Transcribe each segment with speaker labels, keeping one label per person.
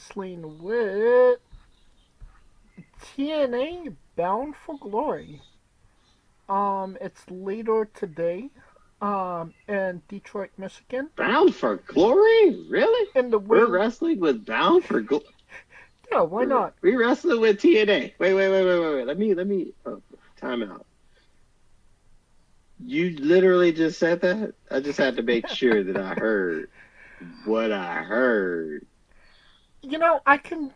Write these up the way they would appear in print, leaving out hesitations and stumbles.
Speaker 1: Wrestling with TNA Bound for Glory. It's later today, in Detroit, Michigan.
Speaker 2: Bound for Glory? Really?
Speaker 1: In the
Speaker 2: We're
Speaker 1: wing.
Speaker 2: wrestling with Bound for Glory.
Speaker 1: Yeah, why not?
Speaker 2: We wrestling with TNA. Wait. Let me. Oh, time out. You literally just said that. I just had to make sure that I heard what I heard.
Speaker 1: I can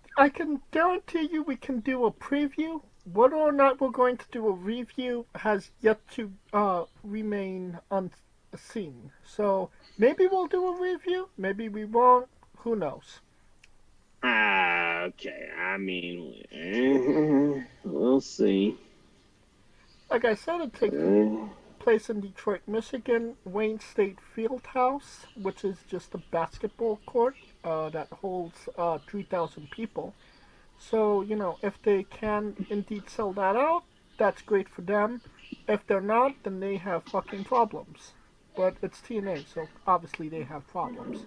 Speaker 1: guarantee you we can do a preview. Whether or not we're going to do a review has yet to remain unseen. So maybe we'll do a review, maybe we won't. Who knows?
Speaker 2: Okay. I mean, we'll see.
Speaker 1: Like I said, it takes
Speaker 2: Uh,
Speaker 1: place in Detroit, Michigan, Wayne State Fieldhouse, which is just a basketball court that holds 3,000 people. So, if they can indeed sell that out, that's great for them. If they're not, then they have fucking problems. But it's TNA, so obviously they have problems.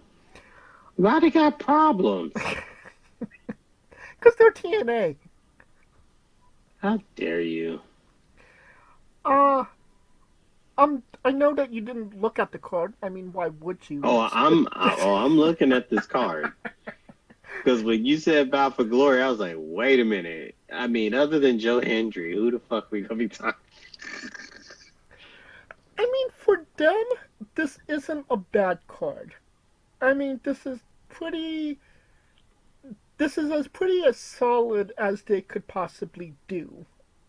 Speaker 2: why they got problems?
Speaker 1: Because they're TNA.
Speaker 2: How dare you?
Speaker 1: Uh, I know that you didn't look at the card. I mean, why would you?
Speaker 2: I'm looking at this card. Because when you said Bound for Glory, I was like, wait a minute. I mean, other than Joe Hendry, who the fuck we gonna be talking?
Speaker 1: I mean, for them, this isn't a bad card. I mean, this is as pretty as solid as they could possibly do,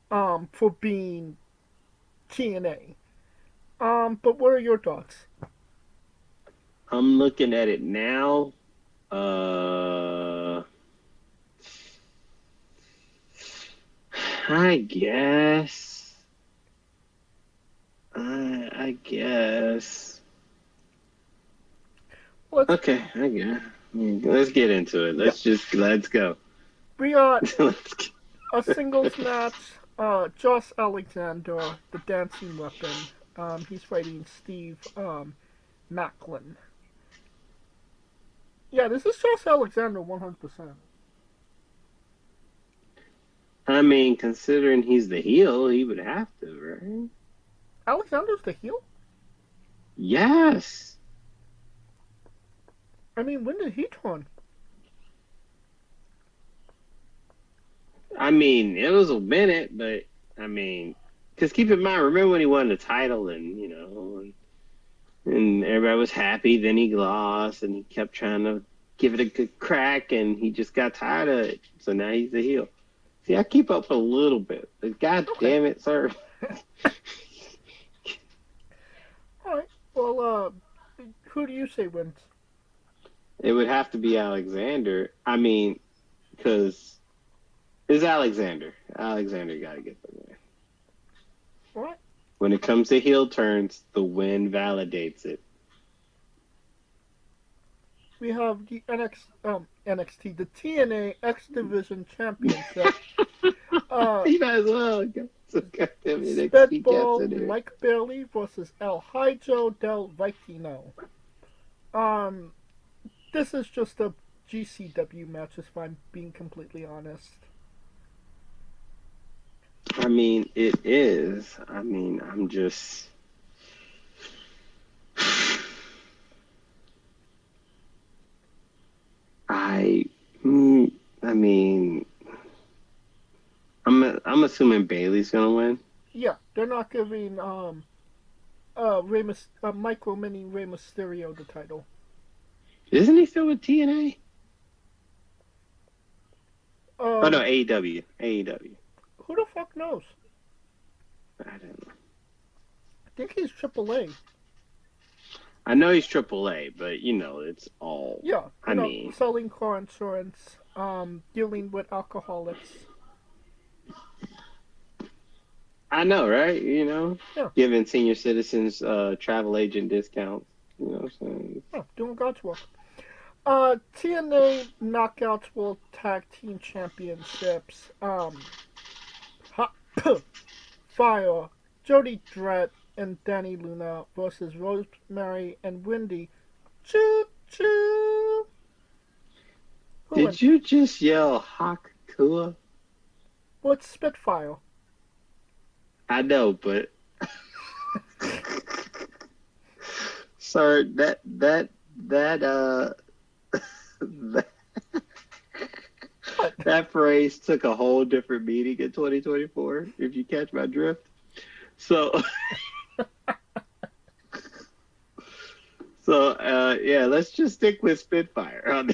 Speaker 1: for being TNA. But what are your thoughts?
Speaker 2: I'm looking at it now. Uh, I guess. I guess.
Speaker 1: Let's
Speaker 2: Okay, I guess. Let's get into it.
Speaker 1: yeah,
Speaker 2: Let's go.
Speaker 1: we got
Speaker 2: Let's get,
Speaker 1: a singles match. Josh Alexander, the dancing weapon. He's fighting Steve Macklin. Yeah, this is Josh Alexander 100%.
Speaker 2: I mean, considering he's the heel, he would have to, right?
Speaker 1: Alexander's the heel?
Speaker 2: Yes.
Speaker 1: I mean, when did he turn?
Speaker 2: I mean, it was a minute, but I mean, because keep in mind, remember when he won the title and everybody was happy. Then he lost, and he kept trying to give it a good crack, and he just got tired of it. So now he's the heel. See, I keep up a little bit, but God
Speaker 1: Okay.
Speaker 2: damn it, sir.
Speaker 1: Alright. Well, who do you say wins?
Speaker 2: It would have to be Alexander. I mean, because it's Alexander. Alexander got to get the win.
Speaker 1: Alright.
Speaker 2: When it comes to heel turns, the win validates it.
Speaker 1: We have the NXT, the TNA X Division Championship.
Speaker 2: You might as well get some goddamn NXT cats in
Speaker 1: Speedball
Speaker 2: here.
Speaker 1: Mike Bailey versus El Hijo del Vicino. This is just a GCW match, if I'm being completely honest.
Speaker 2: I mean, it is. I mean, I'm just. I mean, I'm assuming Bailey's gonna win.
Speaker 1: Yeah, they're not giving Micro Mini Rey Mysterio the title.
Speaker 2: Isn't he still with TNA? Oh no,
Speaker 1: Um,
Speaker 2: AEW. AEW.
Speaker 1: who the fuck knows?
Speaker 2: I don't know.
Speaker 1: I think he's AAA.
Speaker 2: I know he's AAA, but it's all.
Speaker 1: Yeah,
Speaker 2: I mean,
Speaker 1: selling car insurance, dealing with alcoholics.
Speaker 2: I know, right?
Speaker 1: Yeah,
Speaker 2: Giving senior citizens travel agent discounts. You know what I'm saying?
Speaker 1: yeah, doing God's work. TNA Knockouts World Tag Team Championships. Fire, Jody Dredd and Danny Luna versus Rosemary and Wendy. Choo choo. Who
Speaker 2: Did
Speaker 1: wins?
Speaker 2: you just yell Hawk Tua?
Speaker 1: Well, it's Spitfire.
Speaker 2: I know, but sir, that that,
Speaker 1: What?
Speaker 2: that phrase took a whole different meaning in 2024. If you catch my drift, so yeah, let's just stick with Spitfire.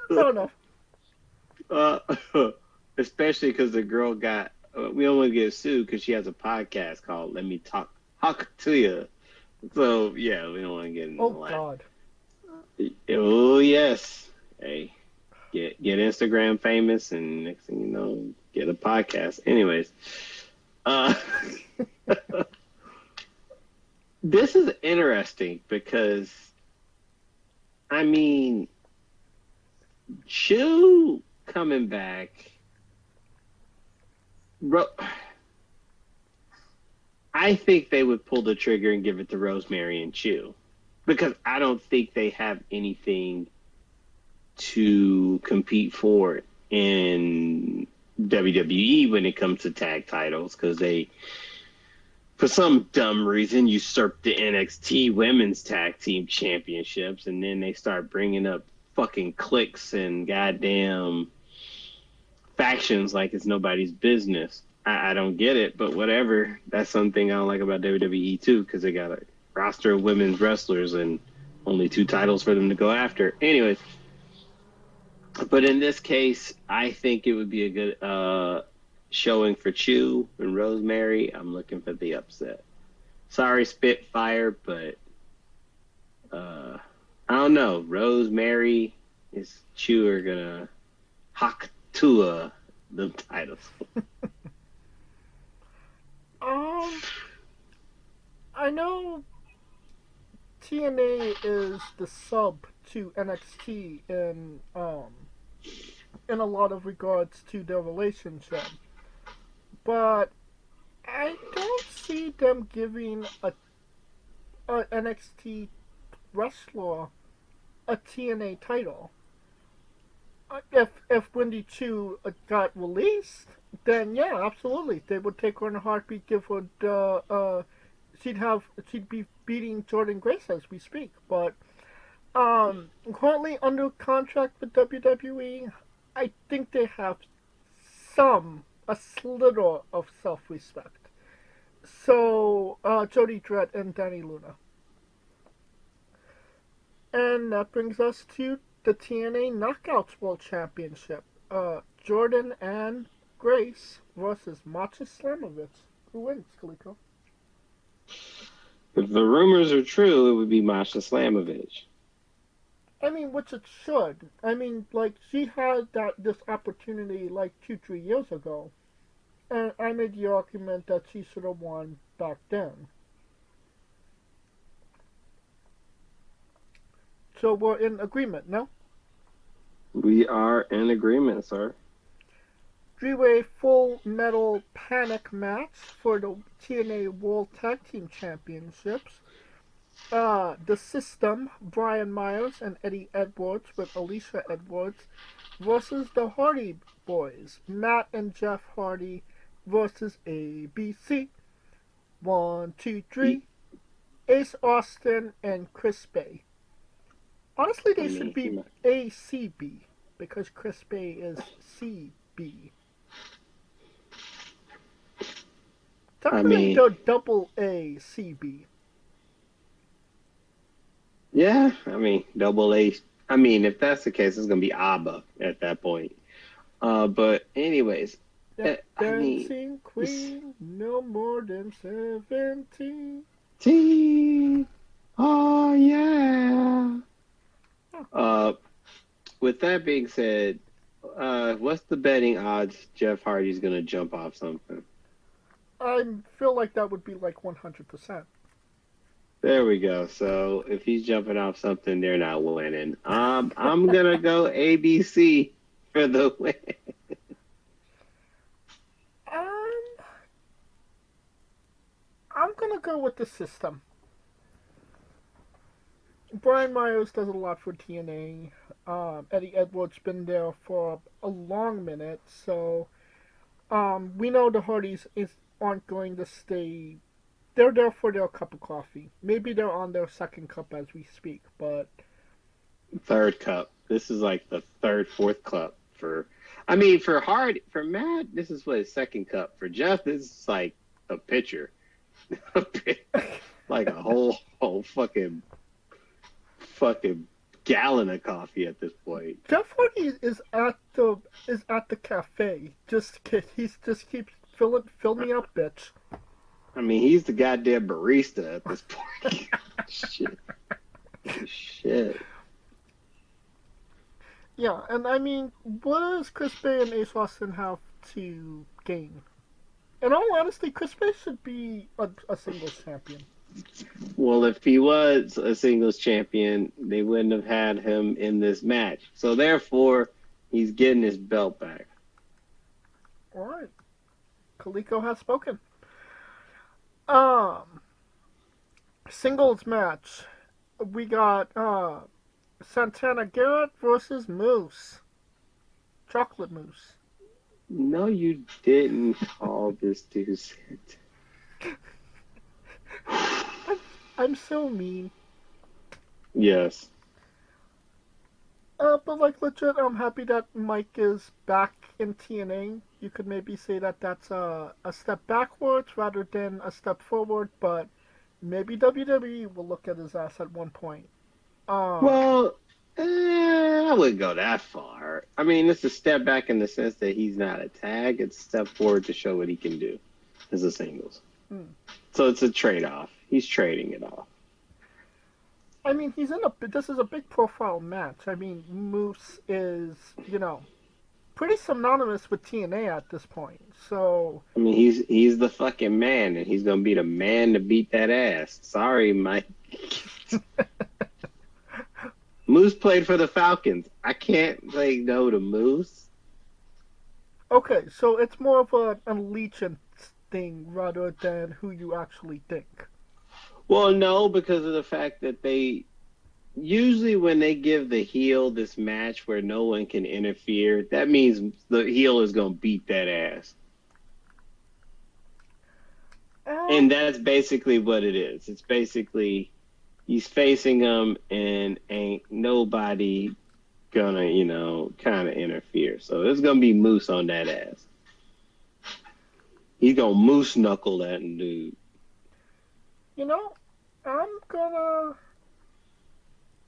Speaker 1: Fair enough.
Speaker 2: uh, Especially because the girl got we don't want to get sued because she has a podcast called "Let Me Talk to You." So yeah, we don't want to get into
Speaker 1: Oh
Speaker 2: that.
Speaker 1: God.
Speaker 2: Oh yes, hey, get Instagram famous, and next thing you know, get a podcast. Anyways, uh, this is interesting because I mean, Chew coming back. I think they would pull the trigger and give it to Rosemary and Chew because I don't think they have anything to compete for in WWE when it comes to tag titles because they, for some dumb reason, usurped the NXT Women's Tag Team Championships, and then they start bringing up fucking cliques and goddamn factions like it's nobody's business. I don't get it, but whatever. That's something I don't like about WWE too, because they got a roster of women's wrestlers and only 2 titles for them to go after. Anyways, but in this case, I think it would be a good showing for Chew and Rosemary. I'm looking for the upset. Sorry, Spitfire, but I don't know. Rosemary is Chew are gonna hawk Tua the titles.
Speaker 1: I know TNA is the sub to NXT in a lot of regards to their relationship, but I don't see them giving a NXT wrestler a TNA title. If Wendy Chu got released, then yeah, absolutely, they would take her in a heartbeat. Give her the she'd be beating Jordan Grace as we speak. But currently under contract with WWE, I think they have a slither of self-respect. So Jody Dredd and Danny Luna, and that brings us to the TNA Knockouts World Championship. Jordan and Grace versus Macha Slamovich. Who wins, Kaliko?
Speaker 2: If the rumors are true, it would be Masha Slamovich.
Speaker 1: I mean, which it should. I mean, like she had this opportunity like 2-3 years ago, and I made the argument that she should have won back then. So we're in agreement, no?
Speaker 2: We are in agreement, sir.
Speaker 1: Three-way full metal panic match for the TNA World Tag Team Championships. The System, Brian Myers and Eddie Edwards with Alicia Edwards versus the Hardy Boys, Matt and Jeff Hardy versus ABC. 1, 2, 3. Ace Austin and Chris Bay. Honestly, they should be ACB because Chris Bay is CB. Technically, they're double ACB.
Speaker 2: Yeah, I mean, double A. I mean, if that's the case, it's going to be ABBA at that point. But anyways,
Speaker 1: Dancing Queen, no more than 17.
Speaker 2: Oh, yeah. With that being said, what's the betting odds Jeff Hardy's going to jump off something?
Speaker 1: I feel like that would be like 100%.
Speaker 2: There we go. So if he's jumping off something, they're not winning. I'm gonna go ABC for the win.
Speaker 1: I'm gonna go with the System. Brian Myers does a lot for TNA. Eddie Edwards been there for a long minute, so we know the Hardys aren't going to stay. They're there for their cup of coffee. Maybe they're on their second cup as we speak, but
Speaker 2: Third cup. This is like the third, fourth cup for. I mean, for Matt, this is what his second cup. For Jeff, this is like a pitcher, like a whole fucking gallon of coffee at this point.
Speaker 1: Jeff Hardy is at the cafe. He's just keeps fill me up, bitch.
Speaker 2: I mean, he's the goddamn barista at this point. Shit.
Speaker 1: Yeah, and I mean, what does Chris Bay and Ace Austin have to gain? In all honesty, Chris Bay should be a singles champion.
Speaker 2: Well, if he was a singles champion, they wouldn't have had him in this match. So therefore, he's getting his belt back.
Speaker 1: All right, Carlito has spoken. Singles match. We got Santana Garrett versus Moose. Chocolate Moose.
Speaker 2: No, you didn't call this dude Santana.
Speaker 1: I'm so mean.
Speaker 2: Yes.
Speaker 1: But like legit, I'm happy that Mike is back in TNA. You could maybe say that that's a step backwards rather than a step forward, but maybe WWE will look at his ass at one point.
Speaker 2: Well, I wouldn't go that far. I mean, it's a step back in the sense that he's not a tag. It's a step forward to show what he can do as a singles. So it's a trade-off. He's trading it off.
Speaker 1: I mean, this is a big profile match. I mean, Moose is, pretty synonymous with TNA at this point. So
Speaker 2: I mean, he's the fucking man, and he's gonna be the man to beat that ass. Sorry, Mike. Moose played for the Falcons. I can't say no to Moose.
Speaker 1: Okay, so it's more of an allegiance thing rather than who you actually think.
Speaker 2: Well, no, because of the fact that they usually when they give the heel this match where no one can interfere, that means the heel is gonna beat that ass. And that's basically what it is. It's basically he's facing him and ain't nobody gonna, kind of interfere. So there's gonna be Moose on that ass. He's gonna moose knuckle that dude.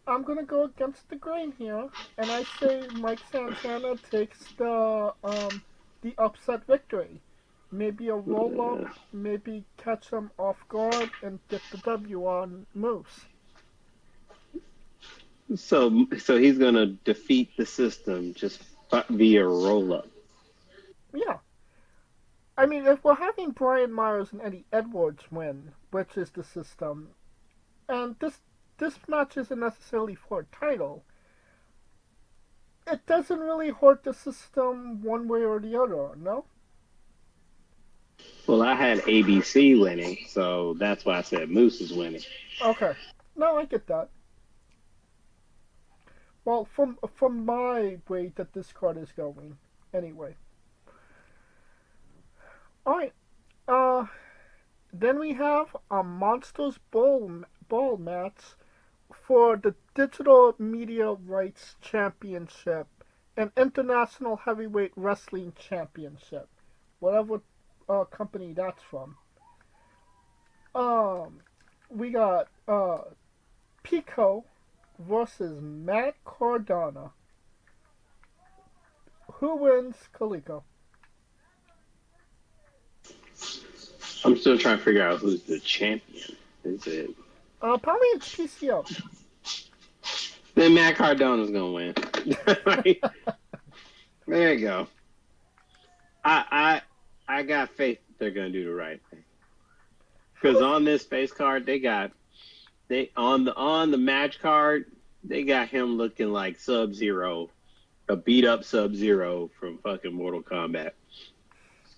Speaker 1: I'm gonna go against the grain here, and I say Mike Santana takes the upset victory. Maybe a roll up, maybe catch him off guard and get the W on Moose.
Speaker 2: So he's gonna defeat the system just via roll up.
Speaker 1: Yeah. I mean, if we're having Brian Myers and Eddie Edwards win, which is the system, and this match isn't necessarily for a title, it doesn't really hurt the system one way or the other, no?
Speaker 2: Well, I had ABC winning, so that's why I said Moose is winning.
Speaker 1: Okay. No, I get that. Well, from my way that this card is going, anyway. Alright. Then we have a Monsters Ball match for the Digital Media Rights Championship and International Heavyweight Wrestling Championship. Whatever company that's from. We got Pico versus Matt Cardona. Who wins, Carlito?
Speaker 2: I'm still trying to figure out who's the champion. Is it?
Speaker 1: Probably it's PCO.
Speaker 2: Then Matt Cardona's gonna win. There you go. I got faith that they're gonna do the right thing. Because on this face card, on the match card, they got him looking like Sub-Zero, a beat up Sub-Zero from fucking Mortal Kombat.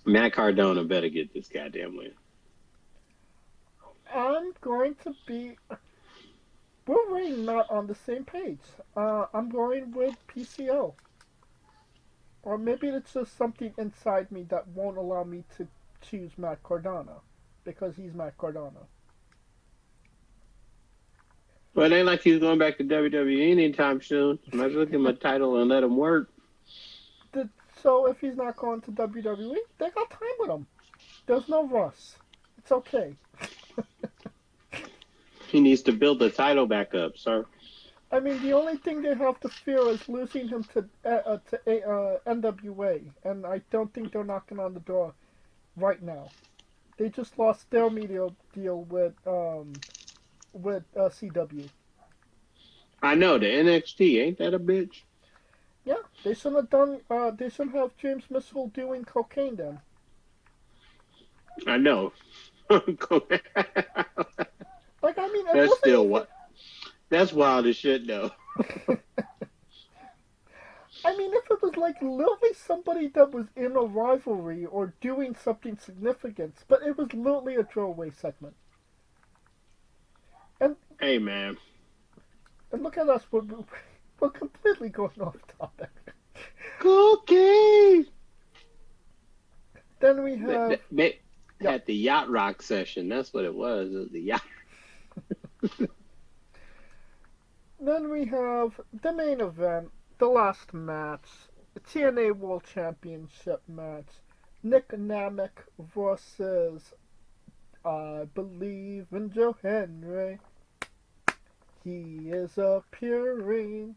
Speaker 2: Matt Cardona better get this goddamn win.
Speaker 1: I'm going to be we're really not on the same page. I'm going with PCO. Or maybe it's just something inside me that won't allow me to choose Matt Cardona because he's Matt Cardona.
Speaker 2: Well, it ain't like he's going back to WWE anytime soon. Might as well give him a title and let him work.
Speaker 1: So if he's not going to WWE, they got time with him. There's no rush. It's okay.
Speaker 2: He needs to build the title back up, sir.
Speaker 1: I mean, the only thing they have to fear is losing him to NWA, and I don't think they're knocking on the door right now. They just lost their media deal with CW.
Speaker 2: I know, the NXT, ain't that a bitch?
Speaker 1: Yeah, they shouldn't have done. They shouldn't have James Mitchell doing cocaine then.
Speaker 2: I know.
Speaker 1: Like, I mean,
Speaker 2: that's still what. That's wild as shit, though.
Speaker 1: I mean, if it was like literally somebody that was in a rivalry or doing something significant, but it was literally a throwaway segment. And
Speaker 2: hey, man.
Speaker 1: And look at us, we're completely going off topic.
Speaker 2: Cookie!
Speaker 1: Then we have...
Speaker 2: They had the Yacht Rock session. That's what it was. It was the Yacht.
Speaker 1: Then we have the main event, the last match, the TNA World Championship match. Nick Namek versus I Believe in Joe Henry. He is appearing.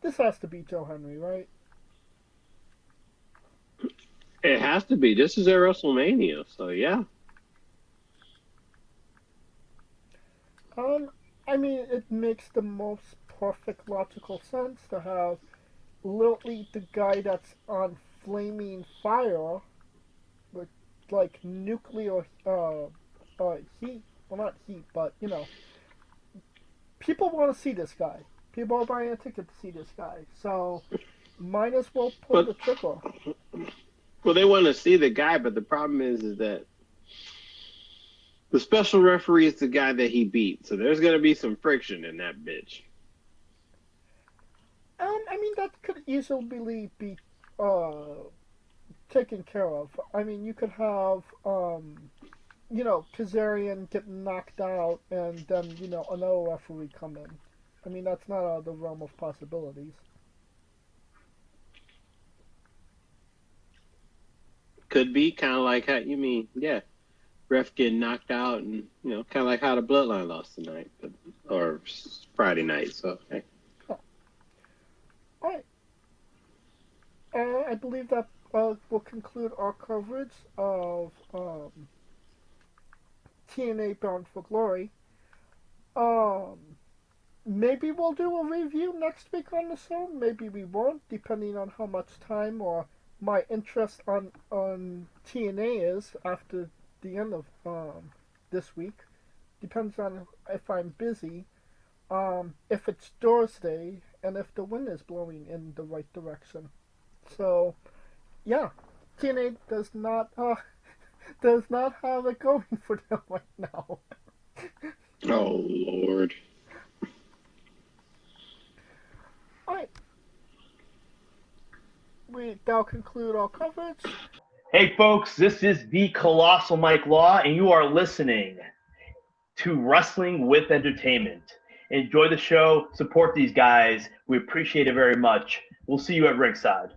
Speaker 1: This has to be Joe Henry, right?
Speaker 2: It has to be. This is their WrestleMania, so yeah.
Speaker 1: I mean, it makes the most perfect logical sense to have literally the guy that's on flaming fire with like nuclear heat. Well, not heat, but you know, people want to see this guy. People are buying a ticket to see this guy, so might as well pull the trigger.
Speaker 2: Well, they want to see the guy, but the problem is that the special referee is the guy that he beat, so there's going to be some friction in that bitch.
Speaker 1: I mean, that could easily be taken care of. I mean, you could have, you know, Kazarian get knocked out and then, you know, another referee come in. I mean, that's not out of the realm of possibilities.
Speaker 2: Could be kind of like how you mean, yeah. Ref getting knocked out, and you know, kind of like how the Bloodline lost tonight, or Friday night. So, okay.
Speaker 1: Oh. All right. I believe that will conclude our coverage of TNA Bound for Glory. Maybe we'll do a review next week on the show. Maybe we won't, depending on how much time or my interest on TNA is after the end of this week. Depends on if I'm busy, if it's Thursday, and if the wind is blowing in the right direction. So, yeah, TNA does not have it going for them right now.
Speaker 2: Oh Lord.
Speaker 1: Alright. We now conclude our coverage.
Speaker 3: Hey folks, this is the Colossal Mike Law, and you are listening to Wrestling with Entertainment. Enjoy the show, support these guys. We appreciate it very much. We'll see you at ringside.